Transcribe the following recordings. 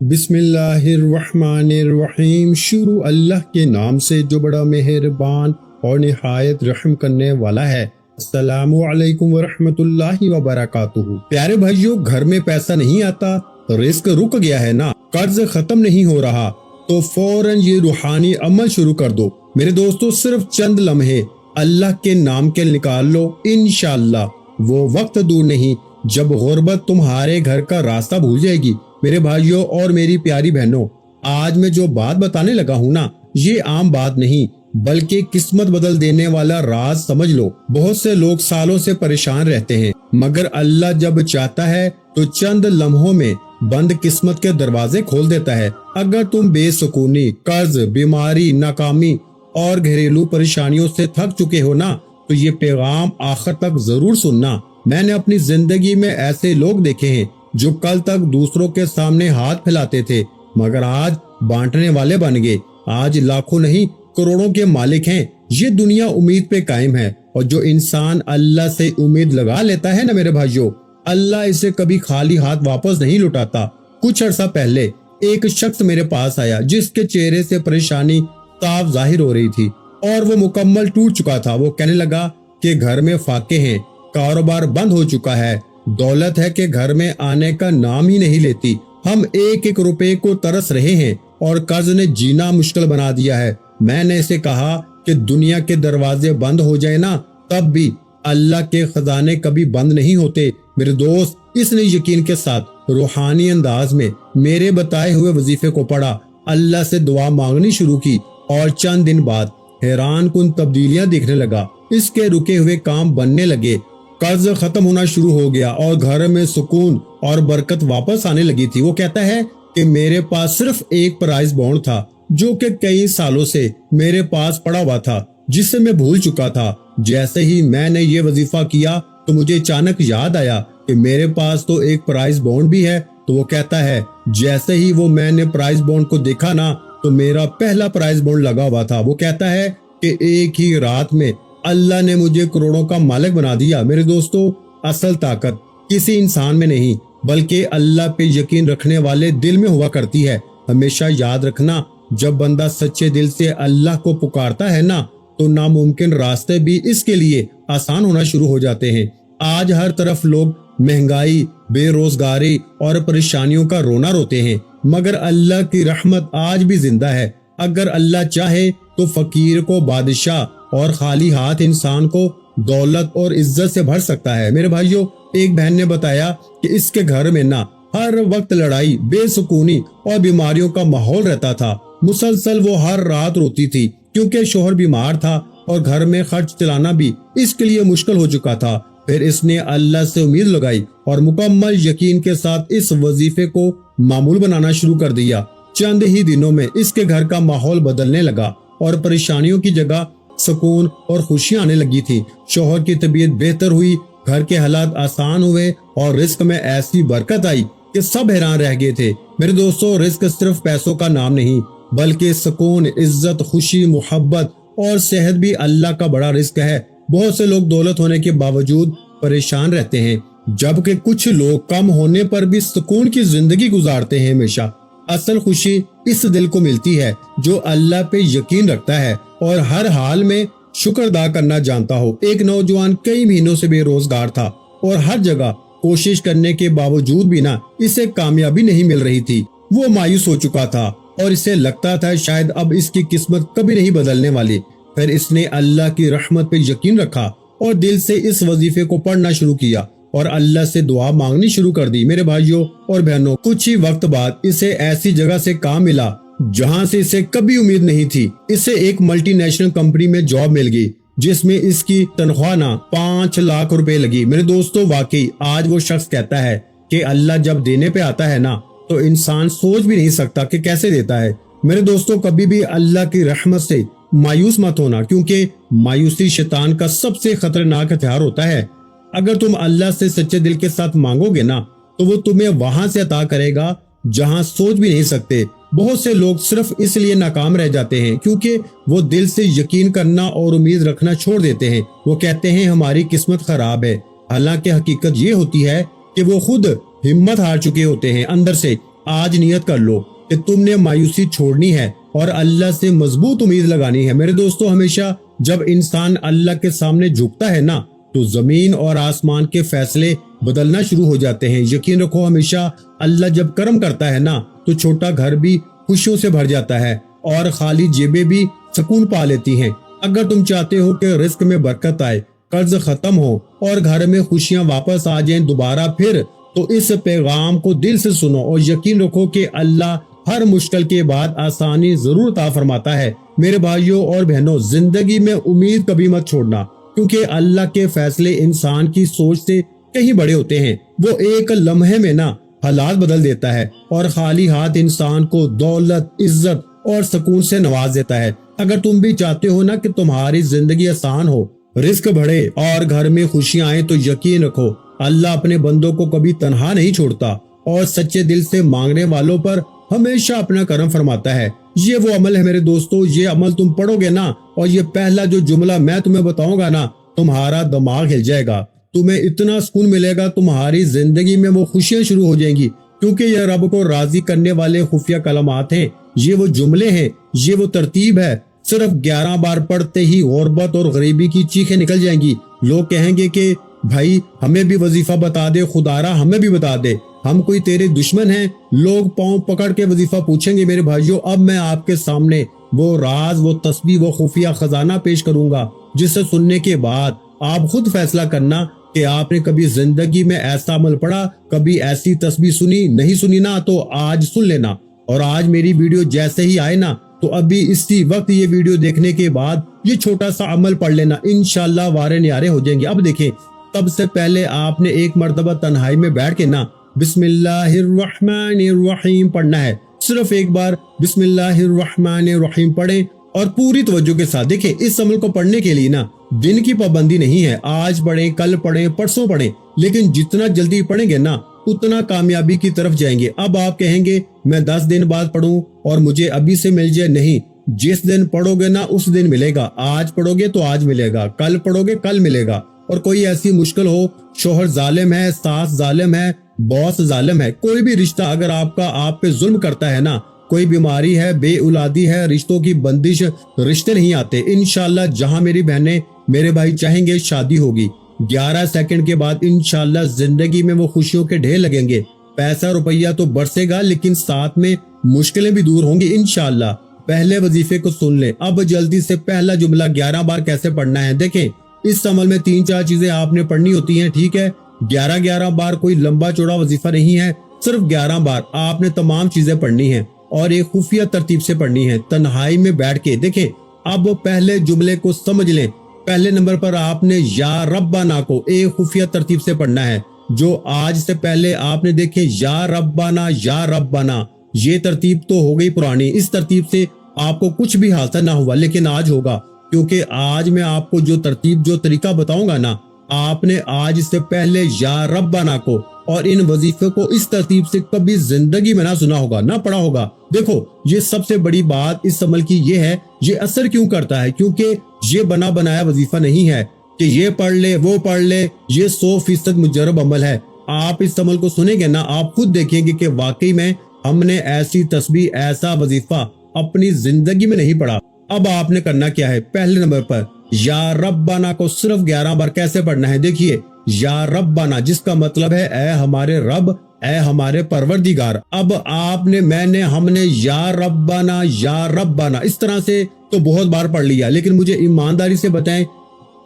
بسم اللہ الرحمن الرحیم۔ شروع اللہ کے نام سے جو بڑا مہربان اور نہایت رحم کرنے والا ہے۔ السلام علیکم ورحمۃ اللہ وبرکاتہ۔ پیارے بھائیو، گھر میں پیسہ نہیں آتا، رزق رک گیا ہے نا، قرض ختم نہیں ہو رہا، تو فوراً یہ روحانی عمل شروع کر دو۔ میرے دوستو، صرف چند لمحے اللہ کے نام کے نکال لو، انشاءاللہ وہ وقت دور نہیں جب غربت تمہارے گھر کا راستہ بھول جائے گی۔ میرے بھائیوں اور میری پیاری بہنوں، آج میں جو بات بتانے لگا ہوں نا، یہ عام بات نہیں بلکہ قسمت بدل دینے والا راز سمجھ لو۔ بہت سے لوگ سالوں سے پریشان رہتے ہیں، مگر اللہ جب چاہتا ہے تو چند لمحوں میں بند قسمت کے دروازے کھول دیتا ہے۔ اگر تم بے سکونی، قرض، بیماری، ناکامی اور گھریلو پریشانیوں سے تھک چکے ہو نا، تو یہ پیغام آخر تک ضرور سننا۔ میں نے اپنی زندگی میں ایسے لوگ دیکھے ہیں جو کل تک دوسروں کے سامنے ہاتھ پھیلاتے تھے، مگر آج بانٹنے والے بن گئے۔ آج لاکھوں نہیں کروڑوں کے مالک ہیں۔ یہ دنیا امید پہ قائم ہے، اور جو انسان اللہ سے امید لگا لیتا ہے نا میرے بھائیوں، اللہ اسے کبھی خالی ہاتھ واپس نہیں لوٹاتا۔ کچھ عرصہ پہلے ایک شخص میرے پاس آیا جس کے چہرے سے پریشانی صاف ظاہر ہو رہی تھی اور وہ مکمل ٹوٹ چکا تھا۔ وہ کہنے لگا کہ گھر میں فاقے ہیں، کاروبار بند ہو چکا ہے، دولت ہے کہ گھر میں آنے کا نام ہی نہیں لیتی، ہم ایک ایک روپے کو ترس رہے ہیں اور قرض نے جینا مشکل بنا دیا ہے۔ میں نے اسے کہا کہ دنیا کے دروازے بند ہو جائے نا، تب بھی اللہ کے خزانے کبھی بند نہیں ہوتے۔ میرے دوست، اس نے یقین کے ساتھ روحانی انداز میں میرے بتائے ہوئے وظیفے کو پڑھا، اللہ سے دعا مانگنی شروع کی، اور چند دن بعد حیران کن تبدیلیاں دیکھنے لگا۔ اس کے رکے ہوئے کام بننے لگے، قرض ختم ہونا شروع ہو گیا اور گھر میں سکون اور برکت واپس آنے لگی تھی۔ وہ کہتا ہے کہ میرے پاس صرف ایک پرائز بانڈ تھا جو کہ کئی سالوں سے میرے پاس پڑا ہوا تھا، جسے میں بھول چکا تھا۔ جیسے ہی میں نے یہ وظیفہ کیا تو مجھے اچانک یاد آیا کہ میرے پاس تو ایک پرائز بانڈ بھی ہے۔ تو وہ کہتا ہے جیسے ہی میں نے پرائز بانڈ کو دیکھا نا، تو میرا پہلا پرائز بانڈ لگا ہوا تھا۔ وہ کہتا ہے کہ ایک ہی رات میں اللہ نے مجھے کروڑوں کا مالک بنا دیا۔ میرے دوستو، اصل طاقت کسی انسان میں نہیں بلکہ اللہ پہ یقین رکھنے والے دل میں ہوا کرتی ہے۔ ہمیشہ یاد رکھنا، جب بندہ سچے دل سے اللہ کو پکارتا ہے نا، تو ناممکن راستے بھی اس کے لیے آسان ہونا شروع ہو جاتے ہیں۔ آج ہر طرف لوگ مہنگائی، بے روزگاری اور پریشانیوں کا رونا روتے ہیں، مگر اللہ کی رحمت آج بھی زندہ ہے۔ اگر اللہ چاہے تو فقیر کو بادشاہ اور خالی ہاتھ انسان کو دولت اور عزت سے بھر سکتا ہے۔ میرے بھائیوں، ایک بہن نے بتایا کہ اس کے گھر میں نا ہر وقت لڑائی، بے سکونی اور بیماریوں کا ماحول رہتا تھا۔ مسلسل وہ ہر رات روتی تھی کیونکہ شوہر بیمار تھا اور گھر میں خرچ چلانا بھی اس کے لیے مشکل ہو چکا تھا۔ پھر اس نے اللہ سے امید لگائی اور مکمل یقین کے ساتھ اس وظیفے کو معمول بنانا شروع کر دیا۔ چند ہی دنوں میں اس کے گھر کا ماحول بدلنے لگا اور پریشانیوں کی جگہ سکون اور خوشیاں آنے لگی تھی۔ شوہر کی طبیعت بہتر ہوئی، گھر کے حالات آسان ہوئے اور رزق میں ایسی برکت آئی کہ سب حیران رہ گئے تھے۔ میرے دوستو، رزق صرف پیسوں کا نام نہیں بلکہ سکون، عزت، خوشی، محبت اور صحت بھی اللہ کا بڑا رزق ہے۔ بہت سے لوگ دولت ہونے کے باوجود پریشان رہتے ہیں، جبکہ کچھ لوگ کم ہونے پر بھی سکون کی زندگی گزارتے ہیں۔ ہمیشہ اصل خوشی اس دل کو ملتی ہے جو اللہ پہ یقین رکھتا ہے اور ہر حال میں شکر ادا کرنا جانتا ہو۔ ایک نوجوان کئی مہینوں سے بے روزگار تھا اور ہر جگہ کوشش کرنے کے باوجود بھی نا اسے کامیابی نہیں مل رہی تھی۔ وہ مایوس ہو چکا تھا اور اسے لگتا تھا شاید اب اس کی قسمت کبھی نہیں بدلنے والی۔ پھر اس نے اللہ کی رحمت پہ یقین رکھا اور دل سے اس وظیفے کو پڑھنا شروع کیا اور اللہ سے دعا مانگنی شروع کر دی۔ میرے بھائیوں اور بہنوں، کچھ ہی وقت بعد اسے ایسی جگہ سے کام ملا جہاں سے اسے کبھی امید نہیں تھی۔ اسے ایک ملٹی نیشنل کمپنی میں جاب مل گئی جس میں اس کی تنخواہ نا 5 لاکھ روپے لگی۔ میرے دوستو، واقعی آج وہ شخص کہتا ہے کہ اللہ جب دینے پہ آتا ہے نا تو انسان سوچ بھی نہیں سکتا کہ کیسے دیتا ہے۔ میرے دوستو، کبھی بھی اللہ کی رحمت سے مایوس مت ہونا، کیونکہ مایوسی شیطان کا سب سے خطرناک ہتھیار ہوتا ہے۔ اگر تم اللہ سے سچے دل کے ساتھ مانگو گے نا تو وہ تمہیں وہاں سے عطا کرے گا جہاں سوچ بھی نہیں سکتے۔ بہت سے لوگ صرف اس لیے ناکام رہ جاتے ہیں کیونکہ وہ دل سے یقین کرنا اور امید رکھنا چھوڑ دیتے ہیں۔ وہ کہتے ہیں ہماری قسمت خراب ہے، حالانکہ حقیقت یہ ہوتی ہے کہ وہ خود ہمت ہار چکے ہوتے ہیں اندر سے، آج نیت کر لو کہ تم نے مایوسی چھوڑنی ہے اور اللہ سے مضبوط امید لگانی ہے۔ میرے دوستو، ہمیشہ جب انسان اللہ کے سامنے جھکتا ہے نا تو زمین اور آسمان کے فیصلے بدلنا شروع ہو جاتے ہیں۔ یقین رکھو، ہمیشہ اللہ جب کرم کرتا ہے نا تو چھوٹا گھر بھی خوشیوں سے بھر جاتا ہے اور خالی جیبیں بھی سکون پا لیتی ہیں۔ اگر تم چاہتے ہو کہ رزق میں برکت آئے، قرض ختم ہو اور گھر میں خوشیاں واپس آ جائیں دوبارہ پھر، تو اس پیغام کو دل سے سنو اور یقین رکھو کہ اللہ ہر مشکل کے بعد آسانی ضرور عطا فرماتا ہے۔ میرے بھائیوں اور بہنوں، زندگی میں امید کبھی مت چھوڑنا، کیونکہ اللہ کے فیصلے انسان کی سوچ سے کہیں بڑے ہوتے ہیں۔ وہ ایک لمحے میں نا حالات بدل دیتا ہے اور خالی ہاتھ انسان کو دولت، عزت اور سکون سے نواز دیتا ہے۔ اگر تم بھی چاہتے ہو نا کہ تمہاری زندگی آسان ہو، رزق بڑھے اور گھر میں خوشیاں آئیں، تو یقین رکھو اللہ اپنے بندوں کو کبھی تنہا نہیں چھوڑتا اور سچے دل سے مانگنے والوں پر ہمیشہ اپنا کرم فرماتا ہے۔ یہ وہ عمل ہے میرے دوستو، یہ عمل تم پڑھو گے نا اور یہ پہلا جو جملہ میں تمہیں بتاؤں گا نا، تمہارا دماغ ہل جائے گا، تمہیں اتنا سکون ملے گا، تمہاری زندگی میں وہ خوشیاں شروع ہو جائیں گی، کیونکہ یہ رب کو راضی کرنے والے خفیہ کلمات ہیں، یہ وہ جملے ہیں، یہ وہ ترتیب ہے۔ صرف 11 بار پڑھتے ہی غربت اور غریبی کی چیخیں نکل جائیں گی۔ لوگ کہیں گے کہ بھائی ہمیں بھی وظیفہ بتا دے، خدارا ہمیں بھی بتا دے، ہم کوئی تیرے دشمن ہیں؟ لوگ پاؤں پکڑ کے وظیفہ پوچھیں گے۔ میرے بھائیوں، اب میں آپ کے سامنے وہ راز، وہ تسبیح، وہ خفیہ خزانہ پیش کروں گا، جسے سننے کے بعد آپ خود فیصلہ کرنا کہ آپ نے کبھی زندگی میں ایسا عمل پڑھا، کبھی ایسی تسبیح سنی، نہیں سنی نا تو آج سن لینا۔ اور آج میری ویڈیو جیسے ہی آئے نا تو ابھی اسی وقت یہ ویڈیو دیکھنے کے بعد یہ چھوٹا سا عمل پڑھ لینا، انشاءاللہ وارے نیارے ہو جائیں گے۔ اب دیکھیں، سب سے پہلے آپ نے ایک مرتبہ تنہائی میں بیٹھ کے نا بسم اللہ الرحمن الرحیم پڑھنا ہے۔ صرف ایک بار بسم اللہ الرحمن الرحیم پڑھیں اور پوری توجہ کے ساتھ دیکھیں۔ اس عمل کو پڑھنے کے لیے نا دن کی پابندی نہیں ہے، آج پڑھیں، کل پڑھیں، پرسوں پڑھیں، لیکن جتنا جلدی پڑھیں گے نا اتنا کامیابی کی طرف جائیں گے۔ اب آپ کہیں گے میں 10 دن بعد پڑھوں اور مجھے ابھی سے مل جائے، نہیں، جس دن پڑھو گے نا اس دن ملے گا، آج پڑھو گے تو آج ملے گا، کل پڑھو گے کل ملے گا۔ اور کوئی ایسی مشکل ہو، شوہر ظالم ہے، ساس ظالم ہے، باس ظالم ہے، کوئی بھی رشتہ اگر آپ پہ ظلم کرتا ہے نا، کوئی بیماری ہے، بے اولادی ہے، رشتوں کی بندش، رشتے نہیں آتے، انشاءاللہ جہاں میری بہنیں میرے بھائی چاہیں گے شادی ہوگی۔ 11 سیکنڈ کے بعد انشاءاللہ زندگی میں وہ خوشیوں کے ڈھیر لگیں گے، پیسہ روپیہ تو برسے گا لیکن ساتھ میں مشکلیں بھی دور ہوں گی انشاءاللہ۔ پہلے وظیفے کو سن لیں۔ اب جلدی سے پہلا جملہ 11 بار کیسے پڑھنا ہے دیکھیں۔ اس عمل میں 3-4 چیزیں آپ نے پڑھنی ہوتی ہیں، ٹھیک ہے؟ 11 بار کوئی لمبا چوڑا وظیفہ نہیں ہے، صرف 11 بار آپ نے تمام چیزیں پڑھنی ہیں اور ایک خفیہ ترتیب سے پڑھنی ہے، تنہائی میں بیٹھ کے۔ دیکھیں، اب پہلے جملے کو سمجھ لیں۔ پہلے نمبر پر آپ نے یا ربنا کو ایک خفیہ ترتیب سے پڑھنا ہے، جو آج سے پہلے آپ نے دیکھے یا ربنا، یہ ترتیب تو ہو گئی پرانی، اس ترتیب سے آپ کو کچھ بھی حاصل نہ ہوا، لیکن آج ہوگا، کیونکہ آج میں آپ کو جو ترتیب، جو طریقہ بتاؤں گا نا، آپ نے آج سے پہلے یا ربنا کو اور ان وظیفے کو اس ترتیب سے کبھی زندگی میں نہ سنا ہوگا، نہ پڑھا ہوگا۔ دیکھو، یہ سب سے بڑی بات اس عمل کی یہ ہے، یہ اثر کیوں کرتا ہے؟ کیونکہ یہ بنا بنایا وظیفہ نہیں ہے کہ یہ پڑھ لے وہ پڑھ لے، یہ 100% مجرب عمل ہے۔ آپ اس عمل کو سنیں گے نا، آپ خود دیکھیں گے کہ واقعی میں ہم نے ایسی تسبیح، ایسا وظیفہ اپنی زندگی میں نہیں پڑھا۔ اب آپ نے کرنا کیا ہے؟ پہلے نمبر پر یا ربنا کو صرف 11 بار کیسے پڑھنا ہے دیکھیے۔ یا ربنا جس کا مطلب ہے اے ہمارے رب، اے ہمارے پروردگار۔ اب آپ نے، میں نے، ہم نے یا ربنا اس طرح سے تو بہت بار پڑھ لیا، لیکن مجھے ایمانداری سے بتائیں،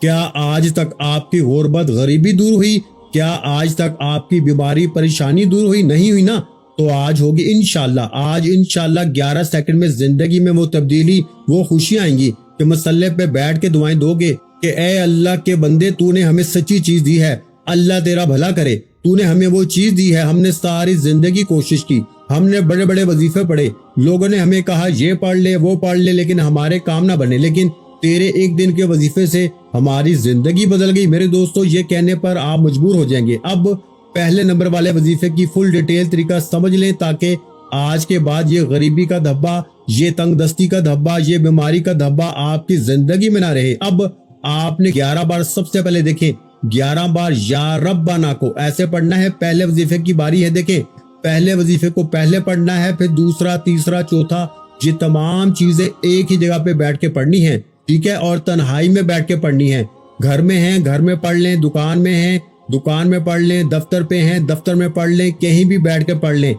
کیا آج تک آپ کی غربت، غریبی دور ہوئی؟ کیا آج تک آپ کی بیماری، پریشانی دور ہوئی؟ نہیں ہوئی نا، تو آج ہوگی انشاءاللہ۔ آج انشاءاللہ 11 سیکنڈ میں زندگی میں وہ تبدیلی، وہ خوشی آئیں گی کہ مسلح پہ بیٹھ کے دعائیں دو گے کہ اے اللہ کے بندے، تو نے ہمیں سچی چیز دی ہے، اللہ تیرا بھلا کرے، تو نے ہمیں وہ چیز دی ہے، ہم نے ساری زندگی کوشش کی، ہم نے بڑے بڑے وظیفے پڑھے، لوگوں نے ہمیں کہا یہ پڑھ لے وہ پڑھ لے، لیکن ہمارے کام نہ بنے، لیکن تیرے ایک دن کے وظیفے سے ہماری زندگی بدل گئی۔ میرے دوستو، یہ کہنے پر آپ مجبور ہو جائیں گے۔ اب پہلے نمبر والے وظیفے کی فل ڈیٹیل طریقہ سمجھ لیں، تاکہ آج کے بعد یہ غریبی کا دھبا، یہ تنگ دستی کا دھبا، یہ بیماری کا دھبا آپ کی زندگی میں نہ رہے۔ اب آپ نے 11 بار، سب سے پہلے دیکھیں، 11 بار یا ربنا کو ایسے پڑھنا ہے۔ پہلے وظیفے کی باری ہے، دیکھیں پہلے وظیفے کو پہلے پڑھنا ہے، پھر دوسرا، تیسرا، چوتھا، یہ تمام چیزیں ایک ہی جگہ پہ بیٹھ کے پڑھنی ہے، ٹھیک ہے، اور تنہائی میں بیٹھ کے پڑھنی ہے۔ گھر میں ہیں گھر میں پڑھ لیں، دکان میں ہیں دکان میں پڑھ لیں، دفتر پہ ہیں دفتر میں پڑھ لیں، کہیں بھی بیٹھ کے پڑھ لیں۔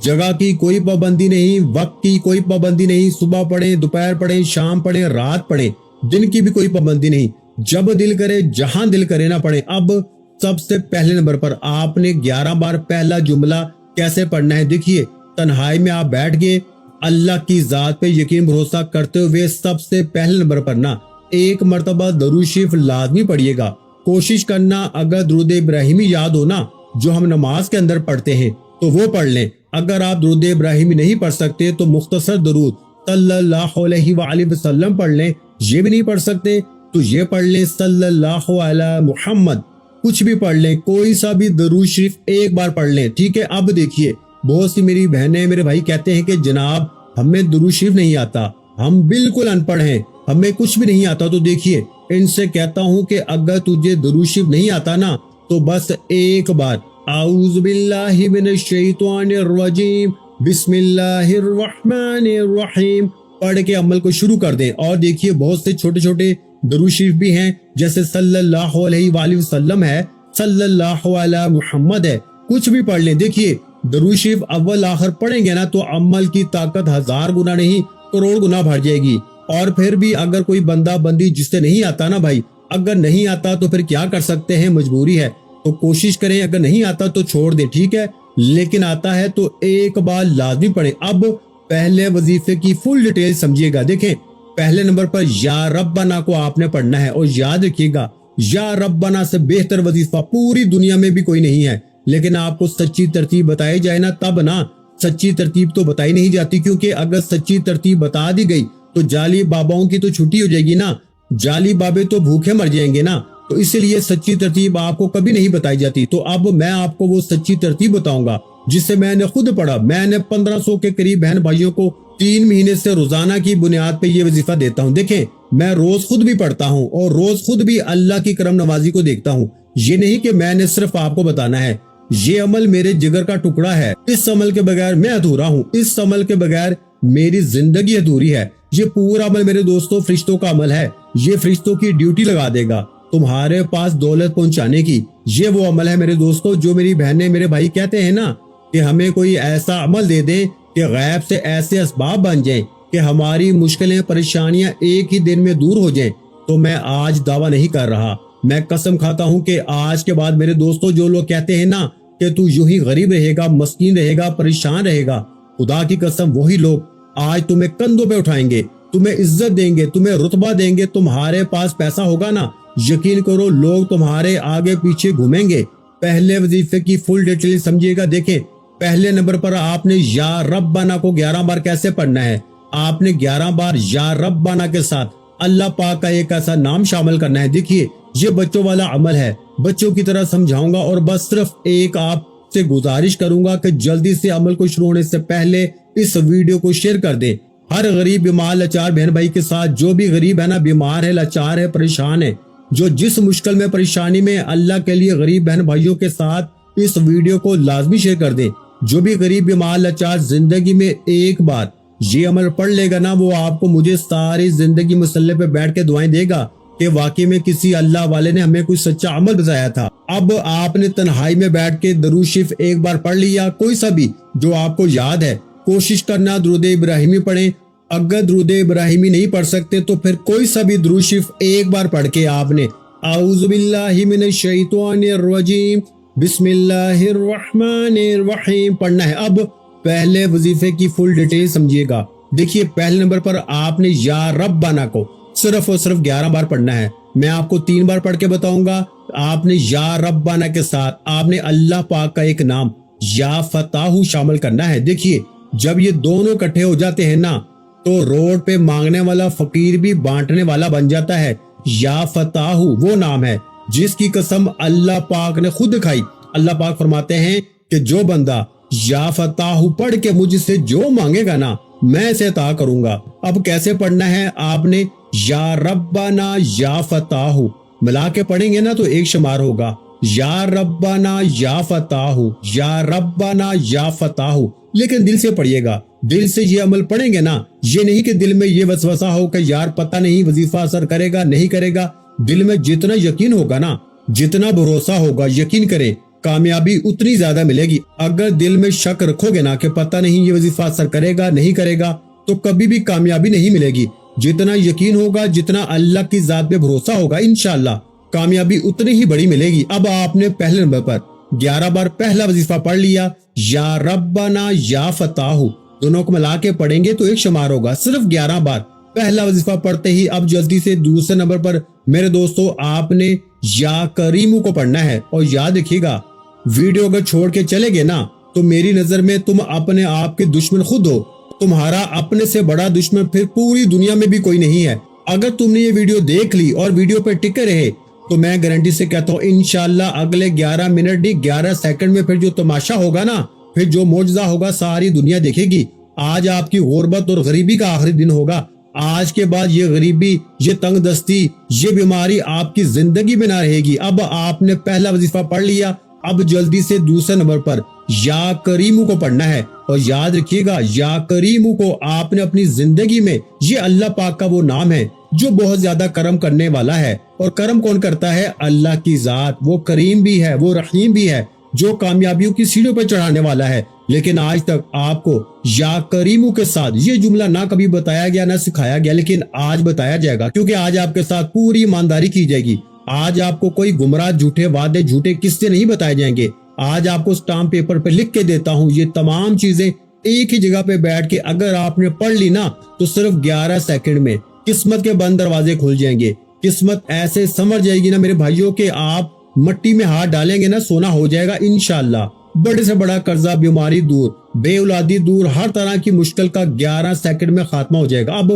جگہ کی کوئی پابندی نہیں، وقت کی کوئی پابندی نہیں، صبح پڑھیں، دوپہر پڑھیں، شام پڑھیں، رات پڑھیں، دن کی بھی کوئی پابندی نہیں، جب دل کرے جہاں دل کرے نہ پڑھیں۔ اب سب سے پہلے نمبر پر آپ نے 11 بار پہلا جملہ کیسے پڑھنا ہے؟ دیکھیے، تنہائی میں آپ بیٹھ گئے، اللہ کی ذات پہ یقین بھروسہ کرتے ہوئے سب سے پہلے نمبر پر نا ایک مرتبہ درود شریف لازمی پڑھیے گا۔ کوشش کرنا اگر درود ابراہیمی یاد ہو نا جو ہم نماز کے اندر پڑھتے ہیں تو وہ پڑھ لیں۔ اگر آپ درود ابراہیمی نہیں پڑھ سکتے تو مختصر درود صلی اللہ علیہ وآلہ وسلم پڑھ لیں۔ یہ بھی نہیں پڑھ سکتے تو یہ پڑھ لیں صلی اللہ علی محمد، کچھ بھی پڑھ لیں، کوئی سا بھی درود شریف ایک بار پڑھ لیں، ٹھیک ہے۔ اب دیکھیے، بہت سی میری بہنیں میرے بھائی کہتے ہیں کہ جناب ہمیں درود شریف نہیں آتا، ہم بالکل ان پڑھ ہیں، ہمیں کچھ بھی نہیں آتا۔ تو دیکھیے، ان سے کہتا ہوں کہ اگر تجھے درود شریف نہیں آتا نا تو بس ایک بار اعوذ باللہ من الشیطان الرجیم بسم اللہ الرحمن الرحیم پڑھ کے عمل کو شروع کر دیں۔ اور دیکھیے، بہت سے چھوٹے چھوٹے درود شریف بھی ہیں، جیسے صلی اللہ علیہ وآلہ وسلم ہے، صلی اللہ علی محمد ہے، کچھ بھی پڑھ لیں۔ دیکھیے، درود شریف اول آخر پڑھیں گے نا تو عمل کی طاقت 1000 گنا نہیں کروڑ گنا بڑھ جائے گی۔ اور پھر بھی اگر کوئی بندہ بندی جس سے نہیں آتا نا بھائی، اگر نہیں آتا تو پھر کیا کر سکتے ہیں، مجبوری ہے تو کوشش کریں، اگر نہیں آتا تو چھوڑ دیں، ٹھیک ہے، لیکن آتا ہے تو ایک بار لازمی پڑھیں۔ اب پہلے وظیفے کی فل ڈیٹیل سمجھیے گا۔ دیکھیں، پہلے نمبر پر یا ربنا کو آپ نے پڑھنا ہے، اور یاد رکھیے گا یا ربنا سے بہتر وظیفہ پوری دنیا میں بھی کوئی نہیں ہے۔ لیکن آپ کو سچی ترتیب بتائی جائے نا تب نا، سچی ترتیب تو بتائی نہیں جاتی، کیونکہ اگر سچی ترتیب بتا دی گئی تو جعلی باباؤں کی تو چھٹی ہو جائے گی نا، جعلی بابے تو بھوکے مر جائیں گے نا، تو اس لیے سچی ترتیب آپ کو کبھی نہیں بتائی جاتی۔ تو اب میں آپ کو وہ سچی ترتیب بتاؤں گا جس سے میں نے خود پڑھا۔ میں نے 1500 کے قریب بہن بھائیوں کو 3 مہینے سے روزانہ کی بنیاد پہ یہ وظیفہ دیتا ہوں۔ دیکھیں، میں روز خود بھی پڑھتا ہوں اور روز خود بھی اللہ کی کرم نوازی کو دیکھتا ہوں۔ یہ نہیں کہ میں نے صرف آپ کو بتانا ہے، یہ عمل میرے جگر کا ٹکڑا ہے، اس عمل کے بغیر میں ادھورا ہوں، اس عمل کے بغیر میری زندگی ادھوری ہے۔ یہ پورا عمل میرے دوستوں فرشتوں کا عمل ہے، یہ فرشتوں کی ڈیوٹی لگا دے گا تمہارے پاس دولت پہنچانے کی۔ یہ وہ عمل ہے میرے دوستوں جو میری بہنیں میرے بھائی کہتے ہیں نا کہ ہمیں کوئی ایسا عمل دے دیں کہ غیب سے ایسے اسباب بن جائیں کہ ہماری مشکلیں پریشانیاں ایک ہی دن میں دور ہو جائیں، تو میں آج دعویٰ نہیں کر رہا، میں قسم کھاتا ہوں کہ آج کے بعد میرے دوستوں جو لوگ کہتے ہیں نا کہ تو یوں ہی غریب رہے گا، مسکین رہے گا، پریشان رہے گا، خدا کی قسم وہی لوگ آج تمہیں کندھوں پہ اٹھائیں گے، تمہیں عزت دیں گے، تمہیں رتبہ دیں گے، تمہارے پاس پیسہ ہوگا نا، یقین کرو لوگ تمہارے آگے پیچھے گھومیں گے۔ پہلے وظیفے کی فل ڈیٹیل سمجھیے گا۔ دیکھیں، پہلے نمبر پر آپ نے یا ربنا کو 11 بار کیسے پڑھنا ہے؟ آپ نے 11 بار یا ربنا کے ساتھ اللہ پاک کا ایک ایسا نام شامل کرنا ہے۔ دیکھیے، یہ بچوں والا عمل ہے، بچوں کی طرح سمجھاؤں گا، اور بس صرف ایک آپ سے گزارش کروں گا کہ جلدی سے عمل کو شروع ہونے سے پہلے اس ویڈیو کو شیئر کر دیں۔ ہر غریب بیمار لاچار بہن بھائی کے ساتھ، جو بھی غریب ہے نا، بیمار ہے، لاچار ہے، پریشان ہے، جو جس مشکل میں پریشانی میں، اللہ کے لیے غریب بہن بھائیوں کے ساتھ اس ویڈیو کو لازمی شیئر کر دیں۔ جو بھی غریب بیمار لاچار زندگی میں ایک بار یہ عمل پڑھ لے گا نا، وہ آپ کو مجھے ساری زندگی مسلح پہ بیٹھ کے دعائیں دے گا کہ واقعی میں کسی اللہ والے نے ہمیں کوئی سچا عمل بتایا تھا۔ اب آپ نے تنہائی میں بیٹھ کے درود شریف ایک بار پڑھ لیا، کوئی سا بھی جو آپ کو یاد ہے، کوشش کرنا درود ابراہیمی پڑھیں۔ اگر درود ابراہیمی نہیں پڑھ سکتے تو پھر کوئی سا بھی درود شریف ایک بار پڑھ کے آپ نے اعوذ باللہ من الشیطان الرجیم بسم اللہ الرحمن الرحیم پڑھنا ہے۔ اب پہلے وظیفے کی فل ڈیٹیل سمجھیے گا۔ دیکھیے، پہلے نمبر پر آپ نے یا ربنا کو صرف اور صرف 11 بار پڑھنا ہے۔ میں آپ کو 3 بار پڑھ کے بتاؤں گا۔ آپ نے یا ربنا کے ساتھ آپ نے اللہ پاک کا ایک نام یا فتاح شامل کرنا ہے۔ دیکھیے، جب یہ دونوں اکٹھے ہو جاتے ہیں نا تو روڈ پہ مانگنے والا فقیر بھی بانٹنے والا بن جاتا ہے۔ یا فتاح وہ نام ہے جس کی قسم اللہ پاک نے خود کھائی۔ اللہ پاک فرماتے ہیں کہ جو بندہ یا فتاح پڑھ کے مجھ سے جو مانگے گا نا، میں اسے عطا کروں گا۔ اب کیسے پڑھنا ہے؟ آپ نے یا ربنا یا فتاح ملا کے پڑھیں گے نا تو ایک شمار ہوگا، یا ربنا یا فتاحو، یا ربنا یا فتاحو، لیکن دل سے پڑھیے گا، دل سے یہ عمل پڑھیں گے نا، یہ نہیں کہ دل میں یہ وسوسہ ہو کہ یار پتہ نہیں وظیفہ اثر کرے گا نہیں کرے گا۔ دل میں جتنا یقین ہوگا نا، جتنا بھروسہ ہوگا، یقین کریں کامیابی اتنی زیادہ ملے گی۔ اگر دل میں شک رکھو گے نا کہ پتہ نہیں یہ وظیفہ اثر کرے گا نہیں کرے گا، تو کبھی بھی کامیابی نہیں ملے گی۔ جتنا یقین ہوگا، جتنا اللہ کی ذات پہ بھروسہ ہوگا، انشاءاللہ کامیابی اتنی ہی بڑی ملے گی۔ اب آپ نے پہلے نمبر پر 11 بار پہلا وظیفہ پڑھ لیا، یا ربنا یا فتاحو، دونوں کو ملا کے پڑھیں گے تو ایک شمار ہوگا، صرف 11 بار پہلا وظیفہ پڑھتے ہی اب جلدی سے دوسرے نمبر پر میرے دوستو آپ نے یا کریمو کو پڑھنا ہے۔ اور یاد رکھیے گا، ویڈیو اگر چھوڑ کے چلے گے نا تو میری نظر میں تم اپنے آپ کے دشمن خود ہو، تمہارا اپنے سے بڑا دشمن پھر پوری دنیا میں بھی کوئی نہیں ہے۔ اگر تم نے یہ ویڈیو دیکھ لی اور ویڈیو پہ ٹکے رہے تو میں گارنٹی سے کہتا ہوں انشاءاللہ اگلے 11 منٹ نہیں 11 سیکنڈ میں پھر جو تماشا ہوگا نا، پھر جو معجزہ ہوگا ساری دنیا دیکھے گی۔ آج آپ کی غربت اور غریبی کا آخری دن ہوگا۔ آج کے بعد یہ غریبی، یہ تنگ دستی، یہ بیماری آپ کی زندگی میں نہ رہے گی۔ اب آپ نے پہلا وظیفہ پڑھ لیا، اب جلدی سے دوسرے نمبر پر یا کریمو کو پڑھنا ہے۔ اور یاد رکھیے گا، یا کریمو کو آپ نے اپنی زندگی میں، یہ اللہ پاک کا وہ نام ہے جو بہت زیادہ کرم کرنے والا ہے۔ اور کرم کون کرتا ہے؟ اللہ کی ذات۔ وہ کریم بھی ہے، وہ رحیم بھی ہے، جو کامیابیوں کی سیڑھیوں پر چڑھانے والا ہے۔ لیکن آج تک آپ کو یا کریمو کے ساتھ یہ جملہ نہ کبھی بتایا گیا نہ سکھایا گیا، لیکن آج بتایا جائے گا، کیونکہ آج آپ کے ساتھ پوری ایمانداری کی جائے گی۔ آج آپ کو کوئی گمراہ جھوٹے وعدے جھوٹے قصے نہیں بتائے جائیں گے۔ آج آپ کو سٹامپ پیپر پہ لکھ کے دیتا ہوں، یہ تمام چیزیں ایک ہی جگہ پہ بیٹھ کے اگر آپ نے پڑھ لی نا تو صرف 11 سیکنڈ میں قسمت کے بند دروازے کھل جائیں گے۔ قسمت ایسے سمر جائے گی نا میرے بھائیوں کہ آپ مٹی میں ہاتھ ڈالیں گے نا سونا ہو جائے گا انشاءاللہ۔ بڑے سے بڑا قرضہ، بیماری دور، بے اولادی دور، ہر طرح کی مشکل کا 11 سیکنڈ میں خاتمہ ہو جائے گا۔ اب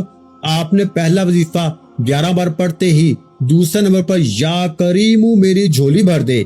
آپ نے پہلا وظیفہ 11 بار پڑھتے ہی دوسرے نمبر پر یا کریمو میری جھولی بھر دے،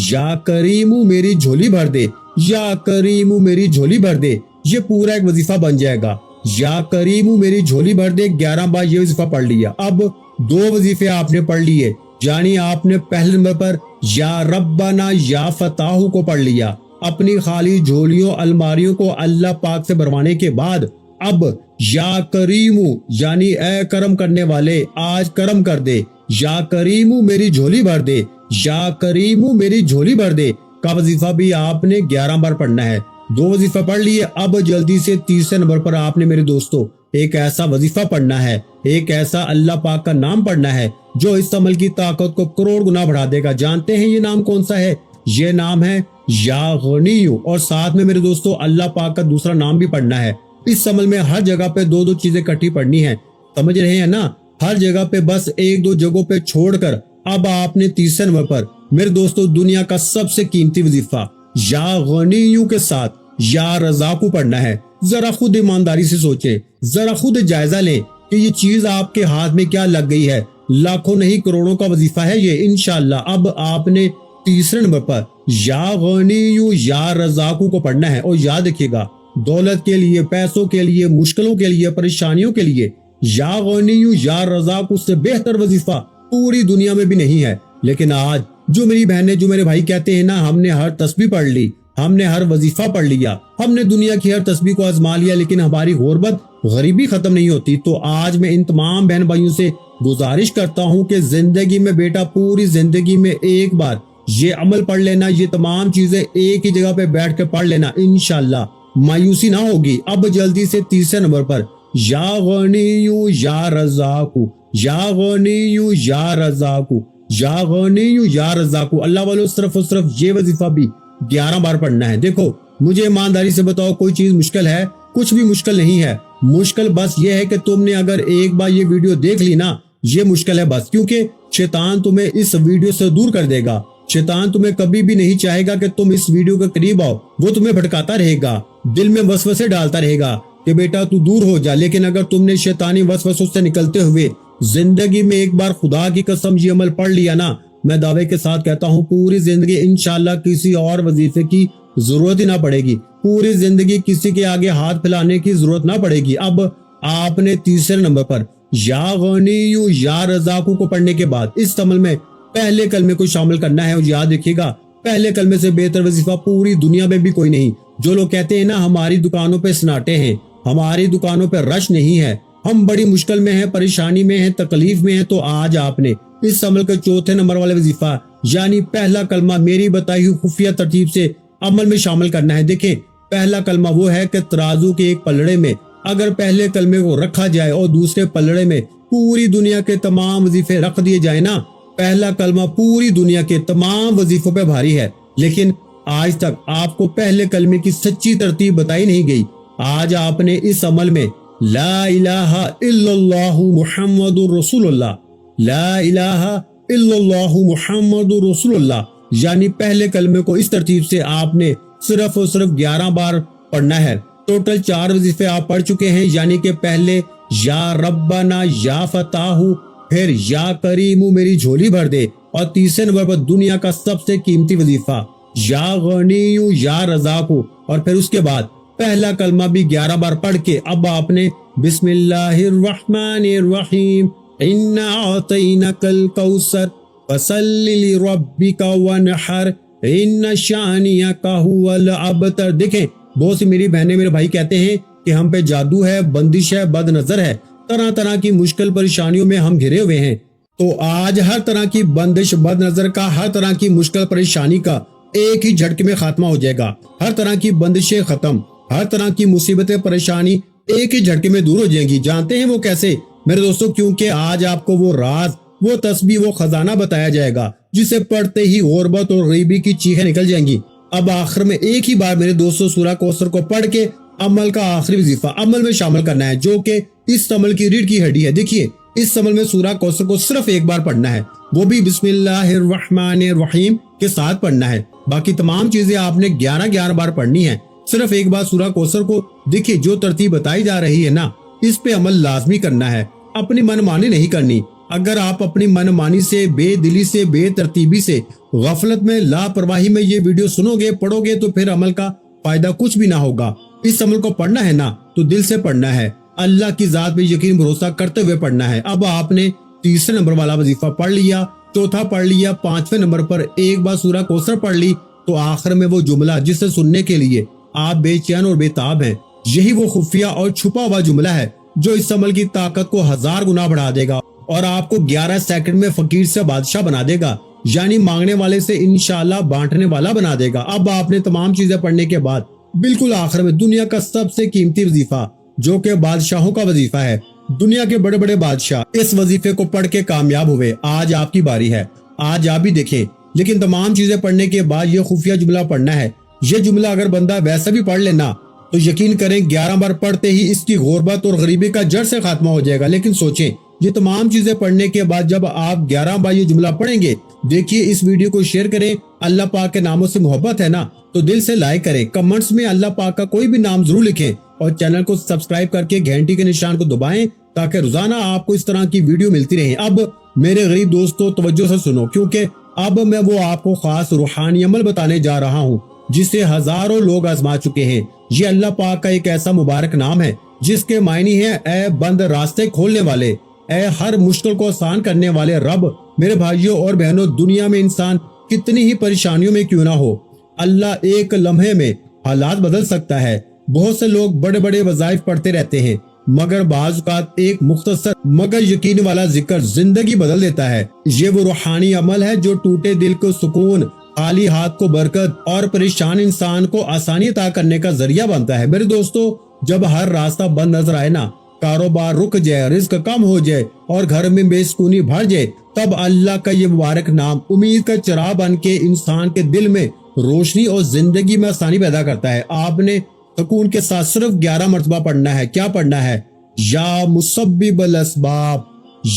یا کریمو میری جھولی بھر دے، یا کریمو میری جھولی بھر دے، یہ پورا ایک وظیفہ بن جائے گا۔ یا کریمو میری جھولی بھر دے، 11 بار یہ وظیفہ پڑھ لیا۔ اب 2 وظیفے آپ نے پڑھ لیے، یعنی آپ نے پہلے نمبر پر یا ربنا یا فتاحو کو پڑھ لیا۔ اپنی خالی جھولیوں الماریوں کو اللہ پاک سے بھروانے کے بعد اب یا کریمو یعنی اے کرم کرنے والے آج کرم کر دے، یا کریمو میری جھولی بھر دے، یا کریمو میری جھولی بھر دے کا وظیفہ بھی آپ نے 11 بار پڑھنا ہے۔ 2 وظیفہ پڑھ لیے، اب جلدی سے تیسرے نمبر پر آپ نے میرے دوستو ایک ایسا وظیفہ پڑھنا ہے، ایک ایسا اللہ پاک کا نام پڑھنا ہے جو اس عمل کی طاقت کو کروڑ گنا بڑھا دے گا۔ جانتے ہیں یہ نام کون سا ہے؟ یہ نام ہے یا غنیو۔ اور ساتھ میں میرے دوستو اللہ پاک کا دوسرا نام بھی پڑھنا ہے۔ اس عمل میں ہر جگہ پہ 2 چیزیں کٹھی پڑھنی ہے، سمجھ رہے ہیں نا؟ ہر جگہ پہ بس 1-2 جگہوں پہ چھوڑ کر اب آپ نے تیسرے نمبر پر میرے دوستو دنیا کا سب سے قیمتی وظیفہ یا غنیو کے ساتھ یا رزاقو پڑھنا ہے۔ ذرا خود ایمانداری سے سوچیں، ذرا خود جائزہ لیں کہ یہ چیز آپ کے ہاتھ میں کیا لگ گئی ہے۔ لاکھوں نہیں کروڑوں کا وظیفہ ہے یہ انشاءاللہ۔ اب آپ نے تیسرے نمبر پر یا غنیو یا رزاقو کو پڑھنا ہے۔ اور یاد رکھیے گا، دولت کے لیے، پیسوں کے لیے، مشکلوں کے لیے، پریشانیوں کے لیے یا غنیو یا رزاقو سے بہتر وظیفہ پوری دنیا میں بھی نہیں ہے۔ لیکن آج جو میری بہنیں، جو میرے بھائی کہتے ہیں نا ہم نے ہر تسبیح پڑھ لی، ہم نے ہر وظیفہ پڑھ لیا، ہم نے دنیا کی ہر تسبیح کو آزما لیا، لیکن ہماری غربت غریبی ختم نہیں ہوتی، تو آج میں ان تمام بہن بھائیوں سے گزارش کرتا ہوں کہ زندگی میں بیٹا پوری زندگی میں ایک بار یہ عمل پڑھ لینا، یہ تمام چیزیں ایک ہی جگہ پہ بیٹھ کے پڑھ لینا، انشاءاللہ مایوسی نہ ہوگی۔ اب جلدی سے تیسرے نمبر پر یا غنیو یا رزاقو، یا غنیو یا رزاقو، یا غنیو یا رزاقو۔ اللہ والوں صرف اور صرف یہ وظیفہ بھی 11 بار پڑھنا ہے۔ دیکھو مجھے ایمانداری سے بتاؤ کوئی چیز مشکل ہے؟ کچھ بھی مشکل نہیں ہے۔ مشکل بس یہ ہے کہ تم نے اگر ایک بار یہ ویڈیو دیکھ لی نا، یہ مشکل ہے بس، کیونکہ شیطان تمہیں اس ویڈیو سے دور کر دے گا۔ شیطان تمہیں کبھی بھی نہیں چاہے گا کہ تم اس ویڈیو کے قریب آؤ، وہ تمہیں بھٹکاتا رہے گا، دل میں وسوسے ڈالتا رہے گا کہ بیٹا تو دور ہو جا۔ لیکن اگر تم نے شیطانی وسوسوں سے نکلتے ہوئے زندگی میں ایک بار خدا کی قسم یہ عمل پڑھ لیا نا، میں دعوے کے ساتھ کہتا ہوں پوری زندگی انشاءاللہ کسی اور وظیفے کی ضرورت ہی نہ پڑے گی، پوری زندگی کسی کے آگے ہاتھ پھیلانے کی ضرورت نہ پڑے گی۔ اب آپ نے تیسرے نمبر پر یا غنیو یا رزاقو کو پڑھنے کے بعد اس عمل میں پہلے کلمے کو شامل کرنا ہے، اور یاد رکھیے گا پہلے کلمے سے بہتر وظیفہ پوری دنیا میں بھی کوئی نہیں۔ جو لوگ کہتے ہیں نا ہماری دکانوں پہ سناٹے ہیں، ہماری دکانوں پہ رش نہیں ہے، ہم بڑی مشکل میں ہیں، پریشانی میں ہیں، تکلیف میں ہیں، تو آج آپ نے اس عمل کے چوتھے نمبر والے وظیفہ یعنی پہلا کلمہ میری بتائی ہوئی خفیہ ترتیب سے عمل میں شامل کرنا ہے۔ دیکھیں پہلا کلمہ وہ ہے کہ ترازو کے ایک پلڑے میں اگر پہلے کلمے کو رکھا جائے اور دوسرے پلڑے میں پوری دنیا کے تمام وظیفے رکھ دیے جائیں نا، پہلا کلمہ پوری دنیا کے تمام وظیفوں پہ بھاری ہے، لیکن آج تک آپ کو پہلے کلمے کی سچی ترتیب بتائی نہیں گئی۔ آج آپ نے اس عمل میں لا الہ الا اللہ محمد رسول اللہ، لا الہ الا اللہ محمد رسول اللہ یعنی پہلے کلمے کو اس ترتیب سے آپ نے صرف اور صرف 11 بار پڑھنا ہے۔ ٹوٹل 4 وظیفے آپ پڑھ چکے ہیں، یعنی کہ پہلے یا ربنا یا فتاح، پھر یا کریم میری جھولی بھر دے، اور تیسرے نمبر پر دنیا کا سب سے قیمتی وظیفہ یا غنی یا رزاق، اور پھر اس کے بعد پہلا کلمہ بھی 11 بار پڑھ کے اب آپ نے بسم اللہ الرحمن الرحیم انا اعطیناک الکوثر فصل لربک وانحر ان شانئک هو الابتر۔ دیکھیں بہت سی میری بہنیں میرے بھائی کہتے ہیں کہ ہم پہ جادو ہے، بندش ہے، بد نظر ہے، طرح طرح کی مشکل پریشانیوں میں ہم گھرے ہوئے ہیں۔ تو آج ہر طرح کی بندش، بد نظر کا، ہر طرح کی مشکل پریشانی کا ایک ہی جھٹکے میں خاتمہ ہو جائے گا۔ ہر طرح کی بندشیں ختم، ہر طرح کی مصیبتیں، پریشانی ایک ہی جھٹکے میں دور ہو جائیں گی۔ جانتے ہیں وہ کیسے میرے دوستوں؟ کیونکہ آج آپ کو وہ راز، وہ تسبیح، وہ خزانہ بتایا جائے گا جسے پڑھتے ہی غربت اور غریبی کی چیخیں نکل جائیں گی۔ اب آخر میں ایک ہی بار میرے دوستوں سورہ کوثر کو پڑھ کے عمل کا آخری وظیفہ عمل میں شامل کرنا ہے، جو کہ اس عمل کی ریڑھ کی ہڈی ہے۔ دیکھیے اس عمل میں سورہ کوثر کو صرف ایک بار پڑھنا ہے، وہ بھی بسم اللہ الرحمن الرحیم کے ساتھ پڑھنا ہے۔ باقی تمام چیزیں آپ نے 11 بار پڑھنی ہے، صرف ایک بار سورہ کوثر کو۔ دیکھیے جو ترتیب بتائی جا رہی ہے نا، اس پہ عمل لازمی کرنا ہے، اپنی من مانی نہیں کرنی۔ اگر آپ اپنی من مانی سے، بے دلی سے، بے ترتیبی سے، غفلت میں، لاپرواہی میں یہ ویڈیو سنو گے، پڑھو گے، تو پھر عمل کا فائدہ کچھ بھی نہ ہوگا۔ اس عمل کو پڑھنا ہے نا تو دل سے پڑھنا ہے، اللہ کی ذات پہ یقین بھروسہ کرتے ہوئے پڑھنا ہے۔ اب آپ نے تیسرے نمبر والا وظیفہ پڑھ لیا، چوتھا پڑھ لیا، 5ویں نمبر پر ایک بار سورہ کوثر پڑھ لی، تو آخر میں وہ جملہ جسے سننے کے لیے آپ بے چین اور بے تاب ہیں، یہی وہ خفیہ اور چھپا ہوا جملہ ہے جو اس عمل کی طاقت کو 1000 گنا بڑھا دے گا اور آپ کو 11 سیکنڈ میں فقیر سے بادشاہ بنا دے گا، یعنی مانگنے والے سے انشاءاللہ بانٹنے والا بنا دے گا۔ اب آپ نے تمام چیزیں پڑھنے کے بعد بالکل آخر میں دنیا کا سب سے قیمتی وظیفہ، جو کہ بادشاہوں کا وظیفہ ہے، دنیا کے بڑے بڑے بادشاہ اس وظیفے کو پڑھ کے کامیاب ہوئے، آج آپ کی باری ہے، آج آپ بھی دیکھیں۔ لیکن تمام چیزیں پڑھنے کے بعد یہ خفیہ جملہ پڑھنا ہے۔ یہ جملہ اگر بندہ ویسا بھی پڑھ لینا تو یقین کریں 11 بار پڑھتے ہی اس کی غربت اور غریبی کا جڑ سے خاتمہ ہو جائے گا۔ لیکن سوچیں یہ تمام چیزیں پڑھنے کے بعد جب آپ 11 بار یہ جملہ پڑھیں گے، دیکھیے اس ویڈیو کو شیئر کریں، اللہ پاک کے ناموں سے محبت ہے نا تو دل سے لائک کریں، کمنٹس میں اللہ پاک کا کوئی بھی نام ضرور لکھیں، اور چینل کو سبسکرائب کر کے گھنٹی کے نشان کو دبائیں تاکہ روزانہ آپ کو اس طرح کی ویڈیو ملتی رہیں۔ اب میرے غریب دوستو توجہ سے سنو، کیونکہ اب میں وہ آپ کو خاص روحانی عمل بتانے جا رہا ہوں جسے ہزاروں لوگ آزما چکے ہیں۔ یہ اللہ پاک کا ایک ایسا مبارک نام ہے جس کے معنی ہے اے بند راستے کھولنے والے، اے ہر مشکل کو آسان کرنے والے رب۔ میرے بھائیوں اور بہنوں، دنیا میں انسان کتنی ہی پریشانیوں میں کیوں نہ ہو، اللہ ایک لمحے میں حالات بدل سکتا ہے۔ بہت سے لوگ بڑے بڑے وظائف پڑھتے رہتے ہیں، مگر بعض اوقات ایک مختصر مگر یقین والا ذکر زندگی بدل دیتا ہے۔ یہ وہ روحانی عمل ہے جو ٹوٹے دل کو سکون، خالی ہاتھ کو برکت اور پریشان انسان کو آسانی عطا کرنے کا ذریعہ بنتا ہے۔ میرے دوستو، جب ہر راستہ بند نظر آئے نا، کاروبار رک جائے، رزق کم ہو جائے اور گھر میں بے سکونی بڑھ جائے، تب اللہ کا یہ مبارک نام امید کا چراغ بن کے انسان کے دل میں روشنی اور زندگی میں آسانی پیدا کرتا ہے۔ آپ نے سکون کے ساتھ صرف 11 مرتبہ پڑھنا ہے۔ کیا پڑھنا ہے؟ یا مسبب الاسباب،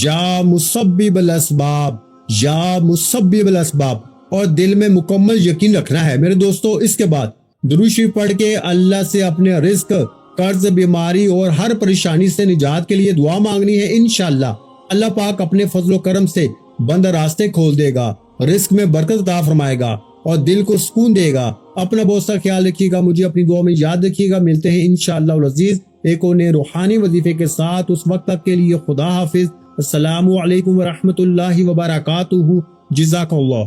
یا مسبب الاسباب، یا مسبب الاسباب، اور دل میں مکمل یقین رکھنا ہے۔ میرے دوستو، اس کے بعد درود شریف پڑھ کے اللہ سے اپنے رزق، قرض، بیماری اور ہر پریشانی سے نجات کے لیے دعا مانگنی ہے۔ انشاءاللہ اللہ پاک اپنے فضل و کرم سے بند راستے کھول دے گا، رزق میں برکت عطا فرمائے گا اور دل کو سکون دے گا۔ اپنا بہت سا خیال رکھیے گا، مجھے اپنی دعا میں یاد رکھیے گا۔ ملتے ہیں انشاءاللہ العزیز ایک اور نئے روحانی وظیفے کے ساتھ، اس وقت تک کے لیے خدا حافظ۔ السلام علیکم ورحمۃ اللہ وبرکاتہ۔ جزاک اللہ.